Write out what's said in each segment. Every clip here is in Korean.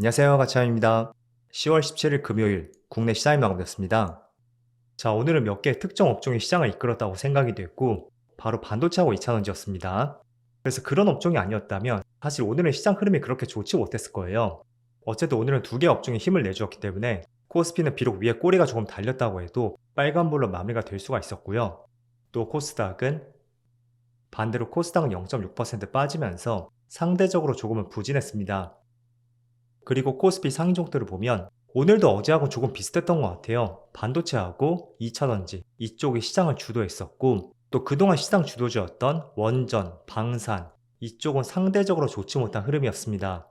안녕하세요. 가차입니다. 10월 17일 금요일 국내 시장이 마감됐습니다. 자, 오늘은 몇 개 특정 업종이 시장을 이끌었다고 생각이 됐고 바로 반도체하고 2차전지였습니다. 그래서 그런 업종이 아니었다면 사실 오늘은 시장 흐름이 그렇게 좋지 못했을 거예요. 어쨌든 오늘은 두 개 업종이 힘을 내주었기 때문에 코스피는 비록 위에 꼬리가 조금 달렸다고 해도 빨간불로 마무리가 될 수가 있었고요. 또 코스닥은 반대로 코스닥은 0.6% 빠지면서 상대적으로 조금은 부진했습니다. 그리고 코스피 상위종들을 보면 오늘도 어제하고 조금 비슷했던 것 같아요. 반도체하고 2차전지 이쪽이 시장을 주도했었고 또 그동안 시장 주도주였던 원전, 방산 이쪽은 상대적으로 좋지 못한 흐름이었습니다.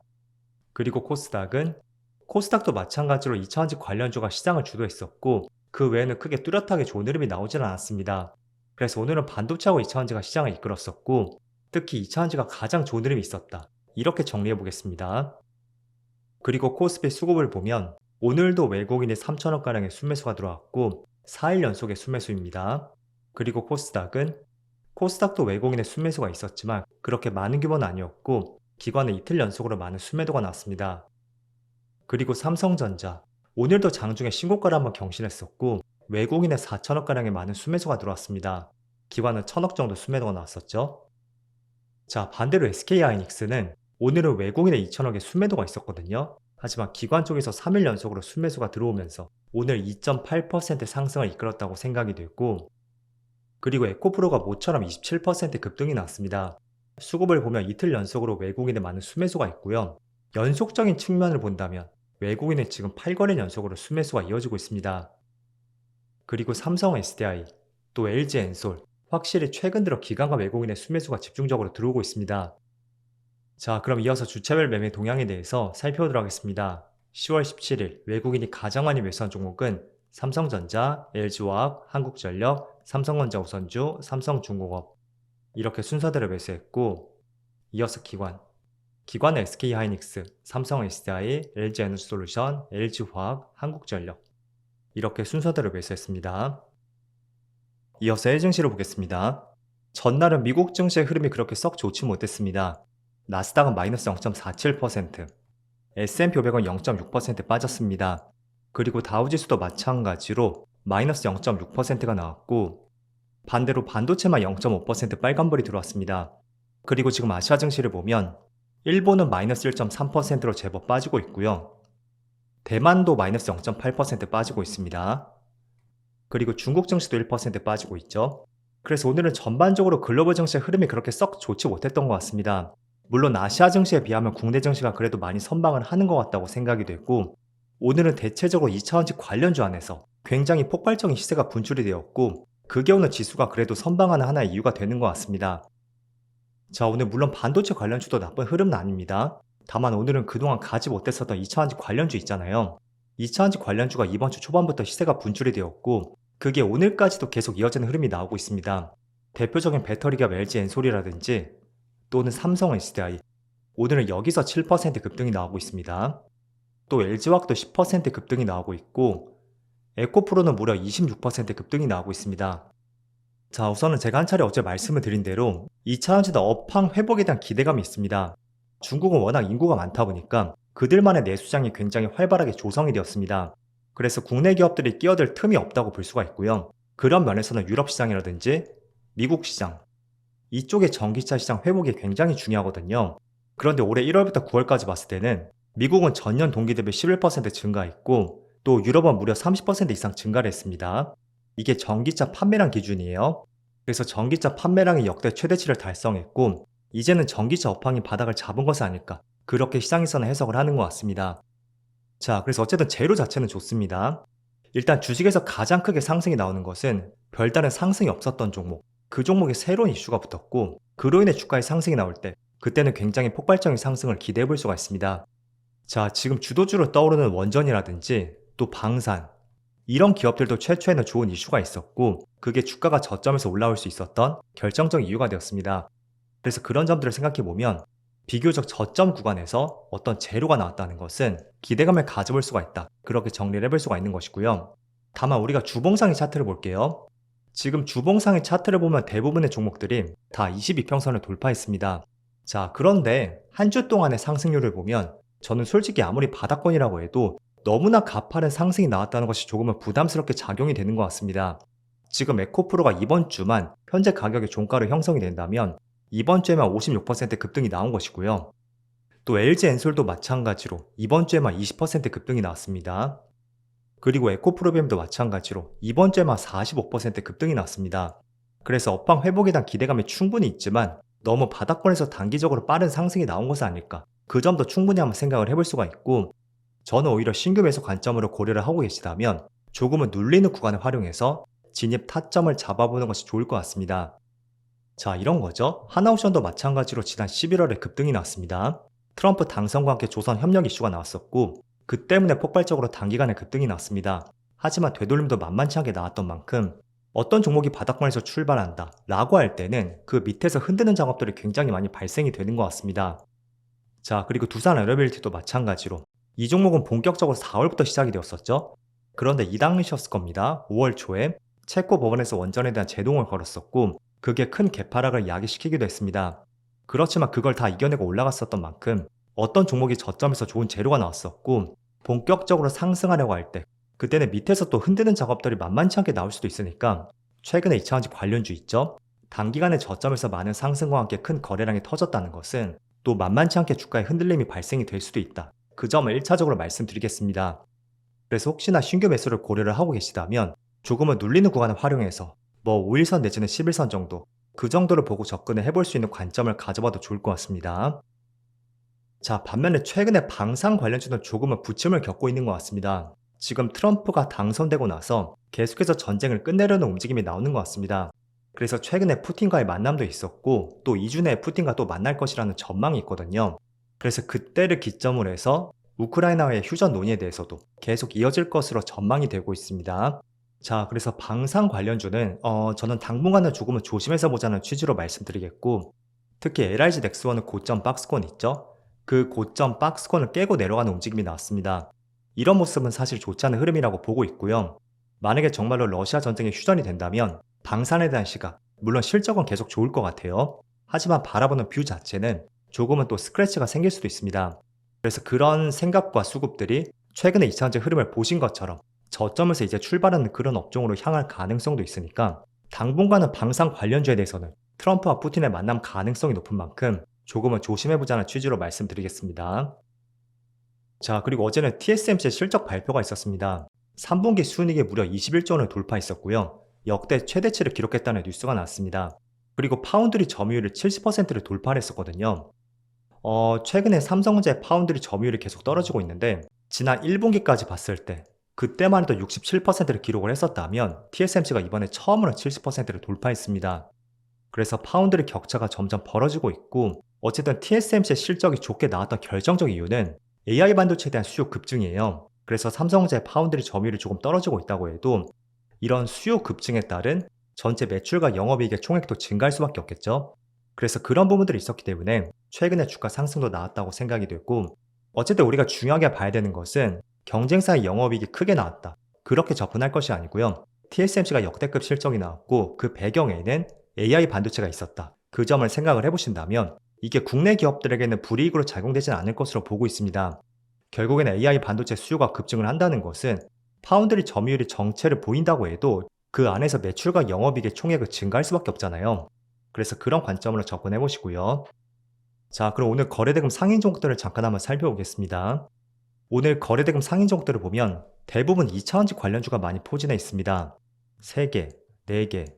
그리고 코스닥도 마찬가지로 2차전지 관련주가 시장을 주도했었고 그 외에는 크게 뚜렷하게 좋은 흐름이 나오질 않았습니다. 그래서 오늘은 반도체하고 2차전지가 시장을 이끌었었고 특히 2차전지가 가장 좋은 흐름이 있었다. 이렇게 정리해 보겠습니다. 그리고 코스피 수급을 보면 오늘도 외국인이 3천억가량의 순매수가 들어왔고 4일 연속의 순매수입니다. 그리고 코스닥도 외국인의 순매수가 있었지만 그렇게 많은 규모는 아니었고 기관은 이틀 연속으로 많은 순매도가 나왔습니다. 그리고 삼성전자 오늘도 장중에 신고가를 한번 경신했었고 외국인의 4천억가량의 많은 순매수가 들어왔습니다. 기관은 1천억 정도 순매도가 나왔었죠. 자, 반대로 SK하이닉스는 오늘은 외국인의 2천억의 순매도가 있었거든요. 하지만 기관 쪽에서 3일 연속으로 순매수가 들어오면서 오늘 2.8% 상승을 이끌었다고 생각이 됐고 그리고 에코프로가 모처럼 27% 급등이 났습니다. 수급을 보면 이틀 연속으로 외국인의 많은 순매수가 있고요. 연속적인 측면을 본다면 외국인은 지금 8거래 연속으로 순매수가 이어지고 있습니다. 그리고 삼성 SDI, 또 LG엔솔 확실히 최근 들어 기관과 외국인의 순매수가 집중적으로 들어오고 있습니다. 자, 그럼 이어서 주차별 매매 동향에 대해서 살펴보도록 하겠습니다. 10월 17일 외국인이 가장 많이 매수한 종목은 삼성전자, LG화학, 한국전력, 삼성전자우선주, 삼성중공업 이렇게 순서대로 매수했고 이어서 기관은 SK하이닉스, 삼성 SDI, LG에너지솔루션, LG화학, 한국전력 이렇게 순서대로 매수했습니다. 이어서 l 증시를 보겠습니다. 전날은 미국 증시의 흐름이 그렇게 썩 좋지 못했습니다. 나스닥은 마이너스 0.47%, S&P 500은 0.6% 빠졌습니다. 그리고 다우지수도 마찬가지로 마이너스 0.6%가 나왔고 반대로 반도체만 0.5% 빨간불이 들어왔습니다. 그리고 지금 아시아 증시를 보면 일본은 마이너스 1.3%로 제법 빠지고 있고요. 대만도 마이너스 0.8% 빠지고 있습니다. 그리고 중국 증시도 1% 빠지고 있죠. 그래서 오늘은 전반적으로 글로벌 증시의 흐름이 그렇게 썩 좋지 못했던 것 같습니다. 물론 아시아 증시에 비하면 국내 증시가 그래도 많이 선방을 하는 것 같다고 생각이 됐고 오늘은 대체적으로 2차원지 관련주 안에서 굉장히 폭발적인 시세가 분출이 되었고 그게 오늘 지수가 그래도 선방하는 하나의 이유가 되는 것 같습니다. 자, 오늘 물론 반도체 관련주도 나쁜 흐름은 아닙니다. 다만 오늘은 그동안 가지 못했었던 2차원지 관련주 있잖아요. 2차원지 관련주가 이번 주 초반부터 시세가 분출이 되었고 그게 오늘까지도 계속 이어지는 흐름이 나오고 있습니다. 대표적인 배터리기업 LG엔솔이라든지 또는 삼성 SDI 오늘은 여기서 7% 급등이 나오고 있습니다. 또 LG화학도 10% 급등이 나오고 있고 에코프로는 무려 26% 급등이 나오고 있습니다. 자, 우선은 제가 한 차례 어제 말씀을 드린 대로 2차전지도 업황 회복에 대한 기대감이 있습니다. 중국은 워낙 인구가 많다 보니까 그들만의 내수장이 굉장히 활발하게 조성이 되었습니다. 그래서 국내 기업들이 끼어들 틈이 없다고 볼 수가 있고요. 그런 면에서는 유럽 시장이라든지 미국 시장 이쪽의 전기차 시장 회복이 굉장히 중요하거든요. 그런데 올해 1월부터 9월까지 봤을 때는 미국은 전년 동기 대비 11% 증가했고 또 유럽은 무려 30% 이상 증가를 했습니다. 이게 전기차 판매량 기준이에요. 그래서 전기차 판매량이 역대 최대치를 달성했고 이제는 전기차 업황이 바닥을 잡은 것이 아닐까 그렇게 시장에서는 해석을 하는 것 같습니다. 자, 그래서 어쨌든 재료 자체는 좋습니다. 일단 주식에서 가장 크게 상승이 나오는 것은 별다른 상승이 없었던 종목 그 종목에 새로운 이슈가 붙었고 그로 인해 주가의 상승이 나올 때 그때는 굉장히 폭발적인 상승을 기대해 볼 수가 있습니다. 자, 지금 주도주로 떠오르는 원전이라든지 또 방산 이런 기업들도 최초에는 좋은 이슈가 있었고 그게 주가가 저점에서 올라올 수 있었던 결정적 이유가 되었습니다. 그래서 그런 점들을 생각해 보면 비교적 저점 구간에서 어떤 재료가 나왔다는 것은 기대감을 가져볼 수가 있다. 그렇게 정리를 해볼 수가 있는 것이고요. 다만 우리가 주봉상의 차트를 볼게요. 지금 주봉상의 차트를 보면 대부분의 종목들이 다 22평선을 돌파했습니다. 자, 그런데 한 주 동안의 상승률을 보면 저는 솔직히 아무리 바닥권이라고 해도 너무나 가파른 상승이 나왔다는 것이 조금은 부담스럽게 작용이 되는 것 같습니다. 지금 에코프로가 이번 주만 현재 가격의 종가로 형성이 된다면 이번 주에만 56% 급등이 나온 것이고요. 또 LG엔솔도 마찬가지로 이번 주에만 20% 급등이 나왔습니다. 그리고 에코프로비엠도 마찬가지로 이번 주에만 45% 급등이 나왔습니다. 그래서 업황 회복에 대한 기대감이 충분히 있지만 너무 바닥권에서 단기적으로 빠른 상승이 나온 것은 아닐까, 그 점도 충분히 한번 생각을 해볼 수가 있고, 저는 오히려 신규 매수 관점으로 고려를 하고 계시다면 조금은 눌리는 구간을 활용해서 진입 타점을 잡아보는 것이 좋을 것 같습니다. 자, 이런 거죠. 하나옵션도 마찬가지로 지난 11월에 급등이 나왔습니다. 트럼프 당선과 함께 조선 협력 이슈가 나왔었고, 그 때문에 폭발적으로 단기간에 급등이 났습니다. 하지만 되돌림도 만만치 않게 나왔던 만큼 어떤 종목이 바닥권에서 출발한다 라고 할 때는 그 밑에서 흔드는 작업들이 굉장히 많이 발생이 되는 것 같습니다. 자, 그리고 두산 에어빌리티도 마찬가지로 이 종목은 본격적으로 4월부터 시작이 되었었죠. 그런데 이 당시였을 겁니다. 5월 초에 체코 법원에서 원전에 대한 제동을 걸었었고, 그게 큰 개파락을 야기시키기도 했습니다. 그렇지만 그걸 다 이겨내고 올라갔었던 만큼 어떤 종목이 저점에서 좋은 재료가 나왔었고, 본격적으로 상승하려고 할 때 그때는 밑에서 또 흔드는 작업들이 만만치 않게 나올 수도 있으니까, 최근에 2차원지 관련주 있죠? 단기간에 저점에서 많은 상승과 함께 큰 거래량이 터졌다는 것은 또 만만치 않게 주가에 흔들림이 발생이 될 수도 있다, 그 점을 1차적으로 말씀드리겠습니다. 그래서 혹시나 신규 매수를 고려를 하고 계시다면 조금은 눌리는 구간을 활용해서 5일선 내지는 11선 정도, 그 정도를 보고 접근을 해볼 수 있는 관점을 가져봐도 좋을 것 같습니다. 자, 반면에 최근에 방산 관련주는 조금은 부침을 겪고 있는 것 같습니다. 지금 트럼프가 당선되고 나서 계속해서 전쟁을 끝내려는 움직임이 나오는 것 같습니다. 그래서 최근에 푸틴과의 만남도 있었고, 또 2주 내에 푸틴과 또 만날 것이라는 전망이 있거든요. 그래서 그때를 기점으로 해서 우크라이나와의 휴전 논의에 대해서도 계속 이어질 것으로 전망이 되고 있습니다. 자, 그래서 방산 관련주는 저는 당분간은 조금은 조심해서 보자는 취지로 말씀드리겠고, 특히 LIG 넥스원은 고점 박스권 있죠? 그 고점 박스권을 깨고 내려가는 움직임이 나왔습니다. 이런 모습은 사실 좋지 않은 흐름이라고 보고 있고요. 만약에 정말로 러시아 전쟁이 휴전이 된다면 방산에 대한 시각, 물론 실적은 계속 좋을 것 같아요. 하지만 바라보는 뷰 자체는 조금은 또 스크래치가 생길 수도 있습니다. 그래서 그런 생각과 수급들이 최근에 2차전지 흐름을 보신 것처럼 저점에서 이제 출발하는 그런 업종으로 향할 가능성도 있으니까, 당분간은 방산 관련주에 대해서는 트럼프와 푸틴의 만남 가능성이 높은 만큼 조금은 조심해보자는 취지로 말씀드리겠습니다. 자, 그리고 어제는 TSMC의 실적 발표가 있었습니다. 3분기 순이익이 무려 21조 원을 돌파했었고요. 역대 최대치를 기록했다는 뉴스가 나왔습니다. 그리고 파운드리 점유율이 70%를 돌파했었거든요. 최근에 삼성전자의 파운드리 점유율이 계속 떨어지고 있는데, 지난 1분기까지 봤을 때 그때만 해도 67%를 기록을 했었다면 TSMC가 이번에 처음으로 70%를 돌파했습니다. 그래서 파운드리 격차가 점점 벌어지고 있고, 어쨌든 TSMC의 실적이 좋게 나왔던 결정적 이유는 AI 반도체에 대한 수요 급증이에요. 그래서 삼성전자의 파운드리 점유율이 조금 떨어지고 있다고 해도 이런 수요 급증에 따른 전체 매출과 영업이익의 총액도 증가할 수밖에 없겠죠. 그래서 그런 부분들이 있었기 때문에 최근에 주가 상승도 나왔다고 생각이 됐고, 어쨌든 우리가 중요하게 봐야 되는 것은 경쟁사의 영업이익이 크게 나왔다, 그렇게 접근할 것이 아니고요. TSMC가 역대급 실적이 나왔고 그 배경에는 AI 반도체가 있었다, 그 점을 생각을 해보신다면 이게 국내 기업들에게는 불이익으로 작용되지는 않을 것으로 보고 있습니다. 결국에는 AI 반도체 수요가 급증을 한다는 것은 파운드리 점유율이 정체를 보인다고 해도 그 안에서 매출과 영업이익의 총액이 증가할 수밖에 없잖아요. 그래서 그런 관점으로 접근해 보시고요. 자, 그럼 오늘 거래대금 상인 종목들을 잠깐 한번 살펴보겠습니다. 오늘 거래대금 상인 종목들을 보면 대부분 2차원지 관련주가 많이 포진해 있습니다. 3개, 4개,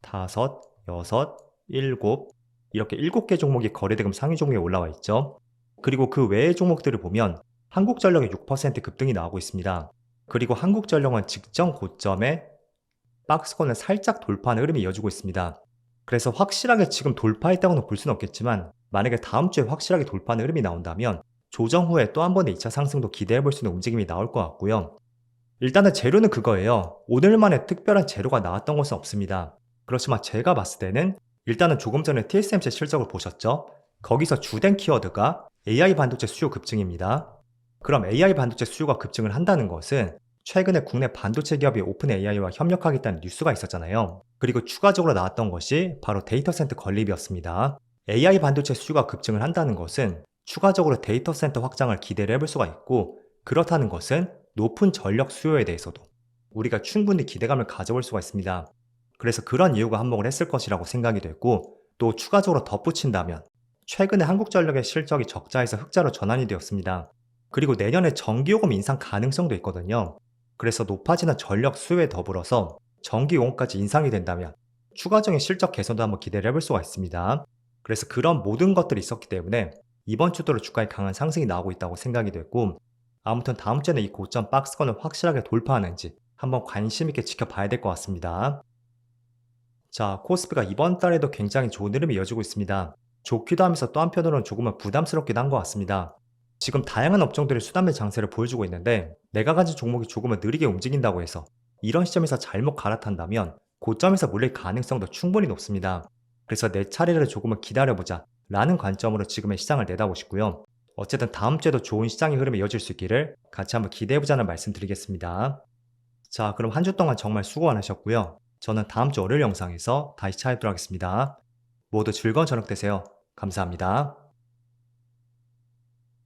5, 6, 7, 이렇게 7개 종목이 거래대금 상위 종목에 올라와 있죠. 그리고 그 외의 종목들을 보면 한국전력의 6% 급등이 나오고 있습니다. 그리고 한국전력은 직전 고점에 박스권을 살짝 돌파하는 흐름이 이어지고 있습니다. 그래서 확실하게 지금 돌파했다고는 볼 수는 없겠지만, 만약에 다음 주에 확실하게 돌파하는 흐름이 나온다면 조정 후에 또 한 번의 2차 상승도 기대해 볼 수 있는 움직임이 나올 것 같고요. 일단은 재료는 그거예요. 오늘만에 특별한 재료가 나왔던 것은 없습니다. 그렇지만 제가 봤을 때는 일단은 조금 전에 TSMC 실적을 보셨죠? 거기서 주된 키워드가 AI 반도체 수요 급증입니다. 그럼 AI 반도체 수요가 급증을 한다는 것은 최근에 국내 반도체 기업이 오픈 AI와 협력하겠다는 뉴스가 있었잖아요. 그리고 추가적으로 나왔던 것이 바로 데이터 센터 건립이었습니다. AI 반도체 수요가 급증을 한다는 것은 추가적으로 데이터 센터 확장을 기대를 해볼 수가 있고, 그렇다는 것은 높은 전력 수요에 대해서도 우리가 충분히 기대감을 가져볼 수가 있습니다. 그래서 그런 이유가 한몫을 했을 것이라고 생각이 됐고, 또 추가적으로 덧붙인다면 최근에 한국전력의 실적이 적자에서 흑자로 전환이 되었습니다. 그리고 내년에 전기요금 인상 가능성도 있거든요. 그래서 높아지는 전력 수요에 더불어서 전기요금까지 인상이 된다면 추가적인 실적 개선도 한번 기대를 해볼 수가 있습니다. 그래서 그런 모든 것들이 있었기 때문에 이번 주도로 주가의 강한 상승이 나오고 있다고 생각이 됐고, 아무튼 다음 주에는 이 고점 박스권을 확실하게 돌파하는지 한번 관심 있게 지켜봐야 될 것 같습니다. 자, 코스피가 이번 달에도 굉장히 좋은 흐름이 이어지고 있습니다. 좋기도 하면서 또 한편으로는 조금은 부담스럽기도 한 것 같습니다. 지금 다양한 업종들이 수단의 장세를 보여주고 있는데, 내가 가진 종목이 조금은 느리게 움직인다고 해서 이런 시점에서 잘못 갈아탄다면 고점에서 물릴 가능성도 충분히 높습니다. 그래서 내 차례를 조금은 기다려보자 라는 관점으로 지금의 시장을 내다보시고요. 어쨌든 다음 주에도 좋은 시장의 흐름이 이어질 수 있기를 같이 한번 기대해보자는 말씀 드리겠습니다. 자, 그럼 한 주 동안 정말 수고 많으셨고요. 저는 다음 주 월요일 영상에서 다시 찾아뵙도록 하겠습니다. 모두 즐거운 저녁 되세요. 감사합니다.